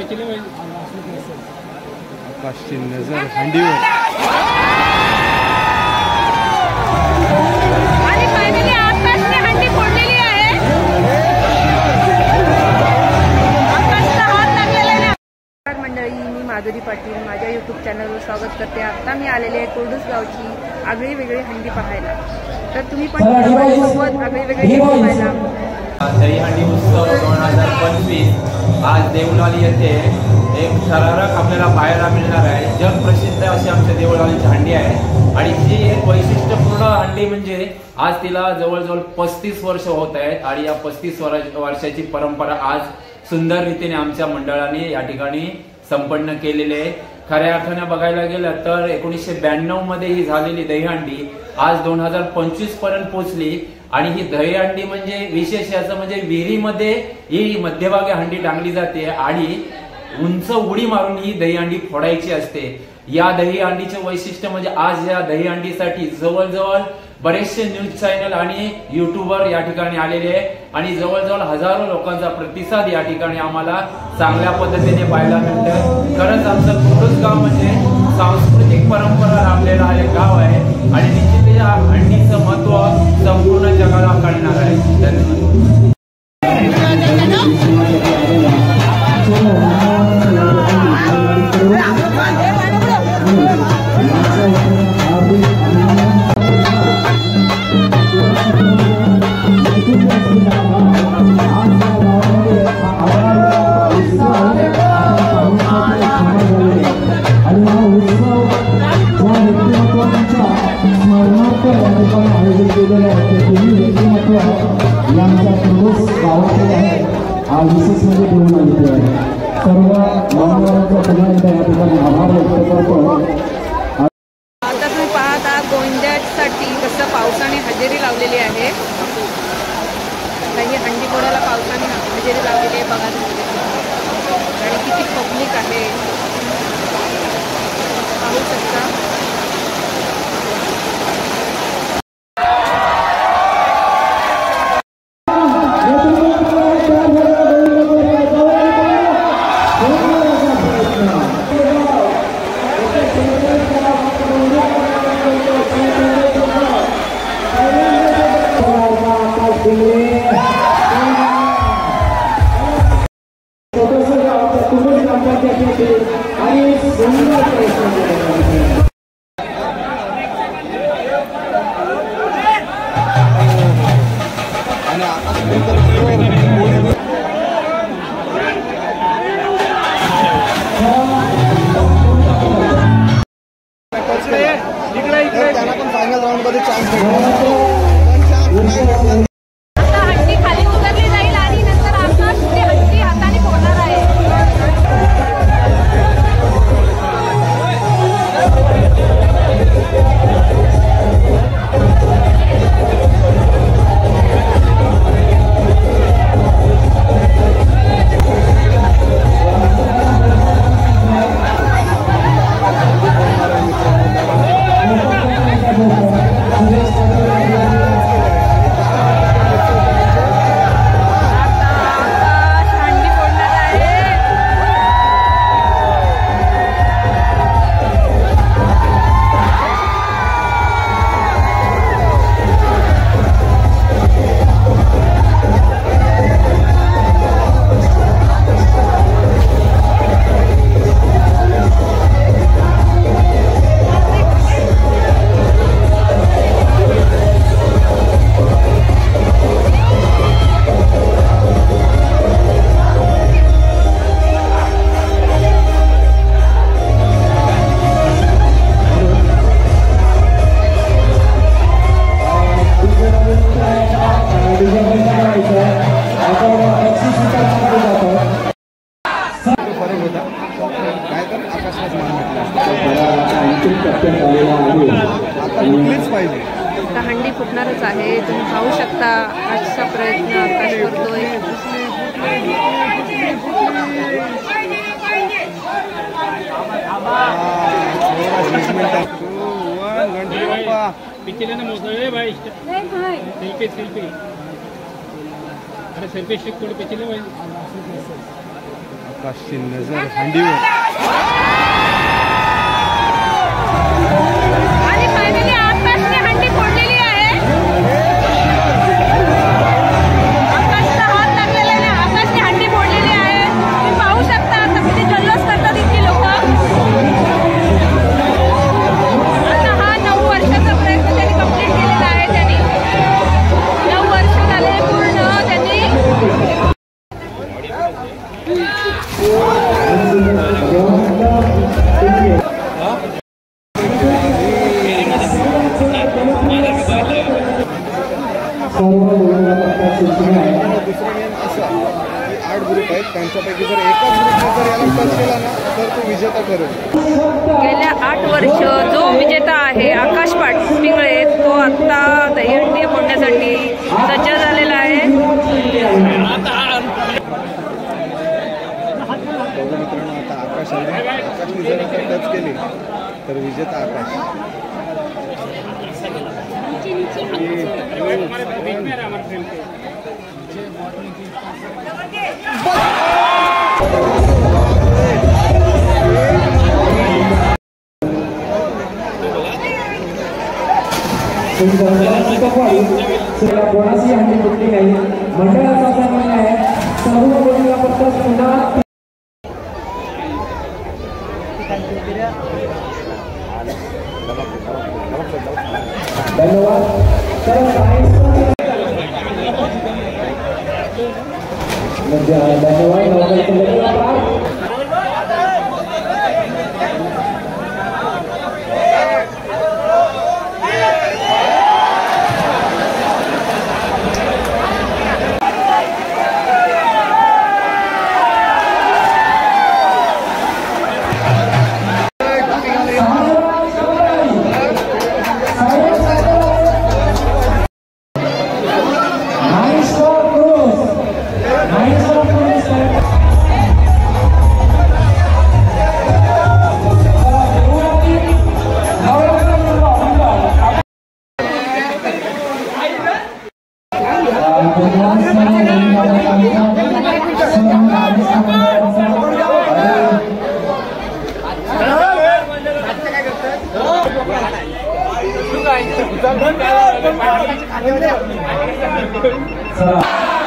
आकाशची नजर हंडीवर आणि फायनली आकाशने हंडी फोडलेली आहे. आकाशचा हात लागलेला आहे. मंडळी, मी माधुरी पाटील माझ्या यूट्यूब चॅनलवर स्वागत करते. आता मी आलेले आहे कोरडूस गावची आगळी वेगळी हंडी पाहायला. तर तुम्ही पण सोबत आगळी वेगळी हंडी पाहायला. दहीहंडी उत्सव 2025 आज देऊळवाली येथे एक थरारक आपल्याला पाहायला मिळणार आहे. जगप्रसिद्ध अशी आमच्या देऊळवालीची हंडी आहे आणि जी एक वैशिष्ट्यपूर्ण हंडी म्हणजे आज तिला जवळजवळ 35 वर्ष होत आहेत आणि या 35 वर्षाची परंपरा आज सुंदर रीतीने आमच्या मंडळाने या ठिकाणी संपन्न केलेली आहे. खऱ्या अर्थाने बघायला गेलं तर 1992 मध्ये ही झालेली दहीहंडी आज 2025 पर्यंत पोहोचली आणि ही दहीहंडी म्हणजे विशेष याचं म्हणजे विहिरीमध्ये ही मध्यभागी हंडी टांगली जाते आणि उंच उडी मारून ही दहीहंडी फोडायची असते. या दहीहंडीचे वैशिष्ट्य म्हणजे आज या दहीहंडीसाठी जवळजवळ बरेचसे न्यूज चॅनल आणि युट्यूबर या ठिकाणी आलेले आहे आणि जवळजवळ हजारो लोकांचा प्रतिसाद या ठिकाणी आम्हाला चांगल्या पद्धतीने पाहायला मिळतं. खरंच आमचं कोरडूस गाव म्हणजे सांस्कृतिक परंपरा लाभलेलं आहे गाव आहे आणि निश्चित या हंडीचं महत्व संपूर्ण जगाला कळणार आहे. धन्यवाद. आता तुम्ही पाहता गोंद्यासाठी कसं पावसाने हजेरी लावलेली आहे. काही हंडी फोडायला पावसाने हजेरी लावलेली आहे बघा आणि किती पब्लिक आहे पाहू शकता. हंडी खाली उतरली जाईल आणि नंतर आकाश ती हंडी हाताने फोडणार आहे. हंडी फुटणारच आहे. तुम्ही पाहू शकता आजचा प्रयत्न आकाश करतोय. पिछले ना मोसले भाई सेल्फी अरे सेल्फी स्टिक थोड़ी पिछले भाई आकाशची नजर हंडीवर. आणि फायनली आकाशने हंडी फोडलेली आहे. आकाशचा हात लागलेला आहे. आकाशने हंडी फोडलेली आहे. तुम्ही पाहू शकता आता किती जल्लोष करतात इतकी लोक. आता हा 9 वर्षाचा प्रयत्न त्यांनी कंप्लीट केलेला आहे. त्यांनी 9 वर्ष झाले पूर्ण त्यांनी. दुसरा नियम असा की 8 ग्रुप आहेत, त्यांच्यापैकी जर एकाच ग्रुपने जर याला टच केला ना तर तो विजेता करेल. गेल्या 8 वर्ष जो विजेता आहे आकाश पिंगळे तो आता दहीहंडी फोडण्यासाठी सज्ज झालेला आहे. मित्रांनो आता आकाशने जर आता टच केली तर विजेता आकाश. कोणाची हंडी फुटली नाही. मंडळाचा असा म्हणणं आहे सर्व कोणीला फक्त पुन्हा धन्यवाद. चला